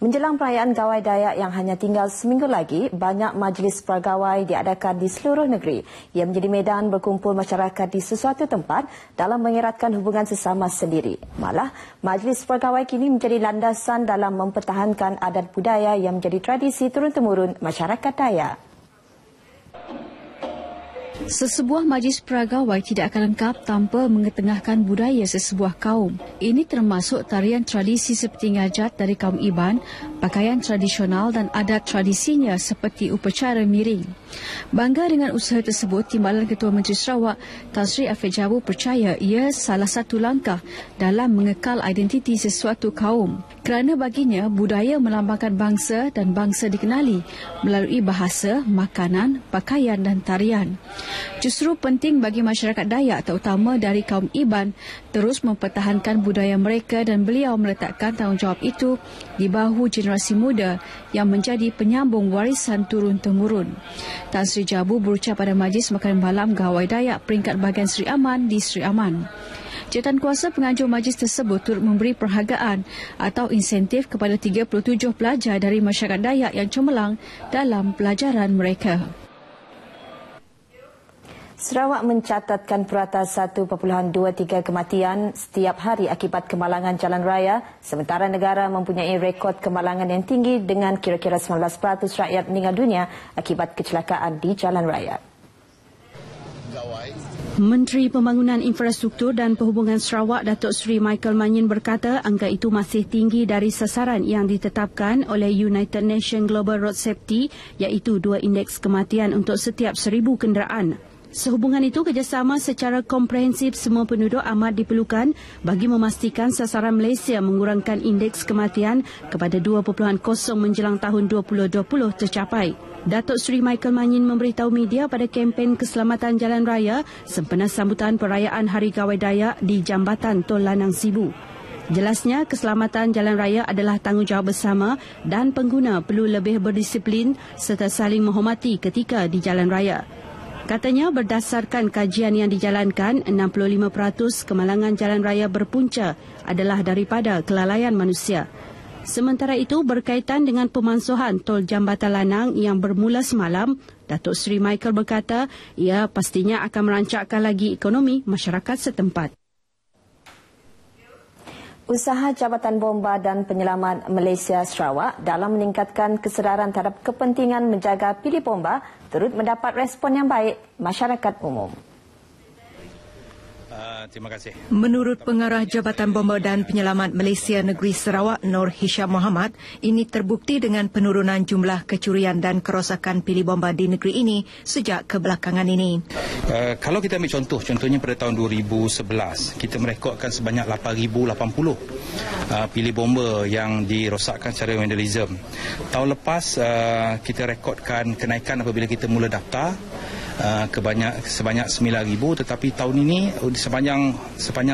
Menjelang perayaan Gawai Dayak yang hanya tinggal seminggu lagi, banyak majlis pergawai diadakan di seluruh negeri. Ia menjadi medan berkumpul masyarakat di sesuatu tempat dalam mengeratkan hubungan sesama sendiri. Malah, majlis pergawai kini menjadi landasan dalam mempertahankan adat budaya yang menjadi tradisi turun-temurun masyarakat Dayak. Sesebuah majlis peragawai tidak akan lengkap tanpa mengetengahkan budaya sesebuah kaum. Ini termasuk tarian tradisi seperti ngajat dari kaum Iban, pakaian tradisional dan adat tradisinya seperti upacara miring. Bangga dengan usaha tersebut, Timbalan Ketua Menteri Sarawak, Tan Sri Afiq Jabu percaya ia salah satu langkah dalam mengekal identiti sesuatu kaum. Kerana baginya, budaya melambangkan bangsa dan bangsa dikenali melalui bahasa, makanan, pakaian dan tarian. Justru penting bagi masyarakat Dayak terutama dari kaum Iban terus mempertahankan budaya mereka dan beliau meletakkan tanggungjawab itu di bahu generasi muda yang menjadi penyambung warisan turun-temurun. Tan Sri Jabu berucap pada majlis makanan malam Gawai Dayak peringkat bahagian Sri Aman di Sri Aman. Jawatankuasa penganjur majlis tersebut turut memberi perhargaan atau insentif kepada 37 pelajar dari masyarakat Dayak yang cemerlang dalam pelajaran mereka. Sarawak mencatatkan purata 1.23 kematian setiap hari akibat kemalangan jalan raya, sementara negara mempunyai rekod kemalangan yang tinggi dengan kira-kira 19% rakyat meninggal dunia akibat kecelakaan di jalan raya. Menteri Pembangunan Infrastruktur dan Perhubungan Sarawak, Datuk Seri Michael Manyin berkata angka itu masih tinggi dari sasaran yang ditetapkan oleh United Nations Global Road Safety, iaitu 2 indeks kematian untuk setiap 1,000 kenderaan. Sehubungan itu, kerjasama secara komprehensif semua penduduk amat diperlukan bagi memastikan sasaran Malaysia mengurangkan indeks kematian kepada 2.0 menjelang tahun 2020 tercapai. Datuk Seri Michael Manyin memberitahu media pada kempen keselamatan jalan raya sempena sambutan perayaan Hari Gawai Dayak di Jambatan Tol Lanang Sibu. Jelasnya, keselamatan jalan raya adalah tanggungjawab bersama dan pengguna perlu lebih berdisiplin serta saling menghormati ketika di jalan raya. Katanya, berdasarkan kajian yang dijalankan, 65% kemalangan jalan raya berpunca adalah daripada kelalaian manusia. Sementara itu, berkaitan dengan pemansuhan tol Jambatan Lanang yang bermula semalam, Datuk Seri Michael berkata ia pastinya akan merancakkan lagi ekonomi masyarakat setempat. Usaha Jabatan Bomba dan Penyelamat Malaysia Sarawak dalam meningkatkan kesedaran terhadap kepentingan menjaga pilih bomba turut mendapat respon yang baik masyarakat umum. Terima kasih. Menurut Pengarah Jabatan Bomba dan Penyelamat Malaysia Negeri Sarawak, Nur Hisham Mohamad, ini terbukti dengan penurunan jumlah kecurian dan kerosakan pilih bomba di negeri ini sejak kebelakangan ini. Kalau kita ambil contohnya pada tahun 2011, kita merekodkan sebanyak 8,080 pilih bomba yang dirosakkan secara vandalism. Tahun lepas, kita rekodkan kenaikan apabila kita mula daftar sebanyak 9,000, tetapi tahun ini sepanjang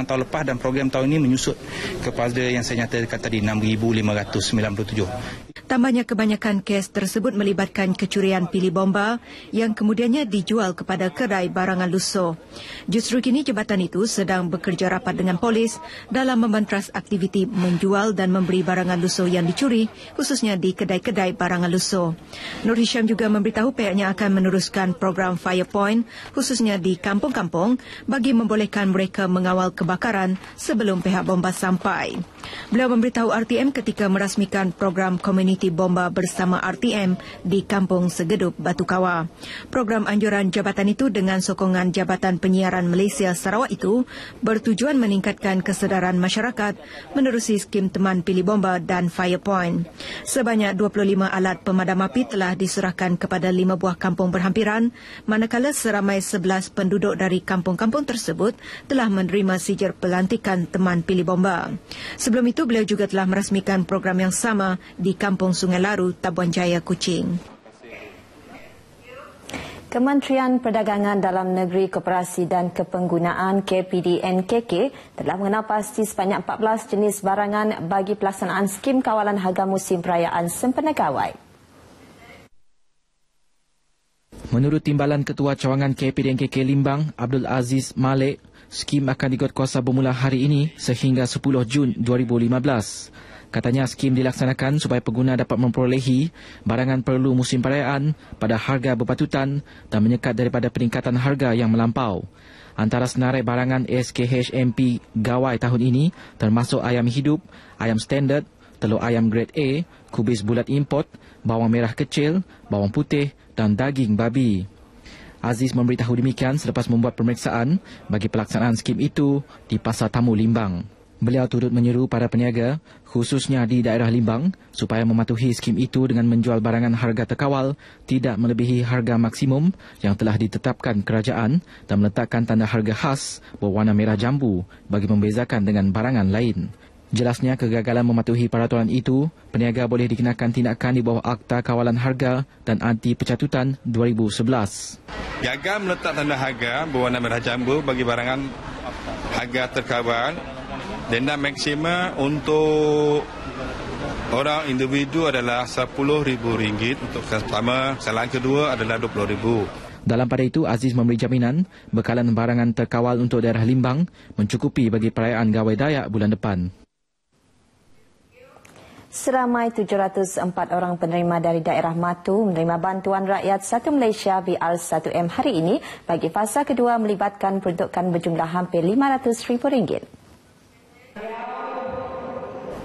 tahun lepas dan program tahun ini menyusut kepada yang saya nyatakan tadi 6,597. Tambahnya, kebanyakan kes tersebut melibatkan kecurian pilih bomba yang kemudiannya dijual kepada kedai barangan lusuh. Justru kini jabatan itu sedang bekerja rapat dengan polis dalam membantras aktiviti menjual dan membeli barangan lusuh yang dicuri, khususnya di kedai-kedai barangan lusuh. Nur Hisham juga memberitahu pihaknya akan meneruskan program Firepoint, khususnya di kampung-kampung, bagi membolehkan mereka mengawal kebakaran sebelum pihak bomba sampai. Beliau memberitahu RTM ketika merasmikan program Komuniti Bomba bersama RTM di Kampung Segedup, Batu Kawah. Program anjuran jabatan itu dengan sokongan Jabatan Penyiaran Malaysia Sarawak itu bertujuan meningkatkan kesedaran masyarakat menerusi skim teman pilih bomba dan Firepoint. Sebanyak 25 alat pemadam api telah diserahkan kepada 5 buah kampung berhampiran, manakala seramai 11 penduduk dari kampung-kampung tersebut telah menerima sijil pelantikan teman pilih bomba. Sebelum itu, beliau juga telah merasmikan program yang sama di Kampung Sungai Laru, Tabuan Jaya, Kuching. Kementerian Perdagangan Dalam Negeri, Koperasi dan Kepenggunaan KPDNKK telah mengenal pasti sebanyak 14 jenis barangan bagi pelaksanaan skim kawalan harga musim perayaan sempena Gawai. Menurut Timbalan Ketua Cawangan KPDNKK Limbang, Abdul Aziz Malik, skim akan dikuatkuasa bermula hari ini sehingga 10 Jun 2015. Katanya skim dilaksanakan supaya pengguna dapat memperolehi barangan perlu musim perayaan pada harga berpatutan dan menyekat daripada peningkatan harga yang melampau. Antara senarai barangan SKHMP Gawai tahun ini termasuk ayam hidup, ayam standard, telur ayam grade A, kubis bulat import, bawang merah kecil, bawang putih dan daging babi. Aziz memberitahu demikian selepas membuat pemeriksaan bagi pelaksanaan skim itu di Pasar Tamu Limbang. Beliau turut menyeru para peniaga, khususnya di daerah Limbang, supaya mematuhi skim itu dengan menjual barangan harga terkawal tidak melebihi harga maksimum yang telah ditetapkan kerajaan dan meletakkan tanda harga khas berwarna merah jambu bagi membezakan dengan barangan lain. Jelasnya kegagalan mematuhi peraturan itu, peniaga boleh dikenakan tindakan di bawah Akta Kawalan Harga dan Anti Pencatutan 2011. Gagal meletak tanda harga berwarna merah jambu bagi barangan harga terkawal. Denda maksima untuk orang individu adalah RM10,000 untuk kesalahan pertama, kesalahan kedua adalah RM20,000. Dalam pada itu, Aziz memberi jaminan bekalan barangan terkawal untuk daerah Limbang mencukupi bagi perayaan Gawai Dayak bulan depan. Seramai 704 orang penerima dari daerah Matu menerima bantuan rakyat Satu Malaysia BR1M hari ini bagi fasa kedua melibatkan peruntukan berjumlah hampir RM500,000.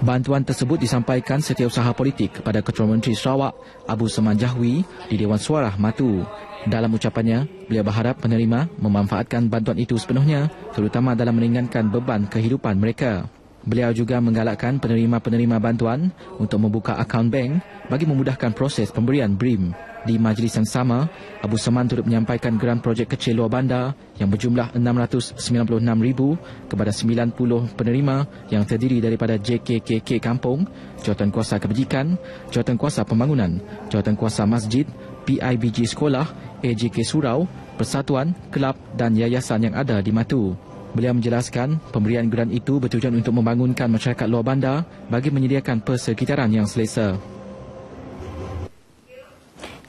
Bantuan tersebut disampaikan Setiausaha Politik kepada Ketua Menteri Sarawak Abu Seman Jahwi di Dewan Suara Matu. Dalam ucapannya, beliau berharap penerima memanfaatkan bantuan itu sepenuhnya, terutama dalam meringankan beban kehidupan mereka. Beliau juga menggalakkan penerima-penerima bantuan untuk membuka akaun bank bagi memudahkan proses pemberian BRIM. Di majlis yang sama, Abu Seman turut menyampaikan geran projek kecil luar bandar yang berjumlah RM696,000 kepada 90 penerima yang terdiri daripada JKKK Kampung, Jawatankuasa Kebajikan, Jawatankuasa Pembangunan, Jawatankuasa Masjid, PIBG Sekolah, AJK Surau, Persatuan, Kelab dan Yayasan yang ada di Matu. Beliau menjelaskan pemberian geran itu bertujuan untuk membangunkan masyarakat luar bandar bagi menyediakan persekitaran yang selesa.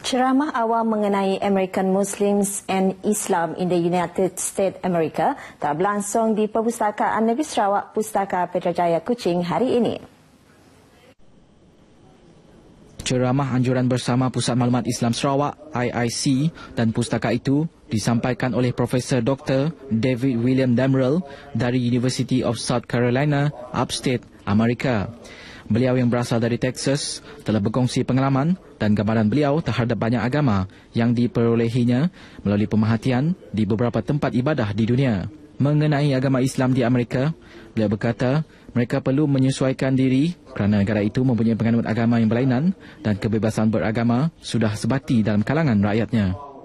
Ceramah awam mengenai American Muslims and Islam in the United States America telah berlangsung di Perpustakaan Negeri Sarawak Pustaka Petrajaya Kuching hari ini. Ceramah anjuran bersama Pusat Maklumat Islam Sarawak IIC dan pustaka itu disampaikan oleh Profesor Dr. David William Damrell dari University of South Carolina, Upstate, Amerika. Beliau yang berasal dari Texas telah berkongsi pengalaman dan gambaran beliau terhadap banyak agama yang diperolehinya melalui pemerhatian di beberapa tempat ibadah di dunia. Mengenai agama Islam di Amerika, beliau berkata mereka perlu menyesuaikan diri kerana negara itu mempunyai penganut agama yang berlainan dan kebebasan beragama sudah sebati dalam kalangan rakyatnya.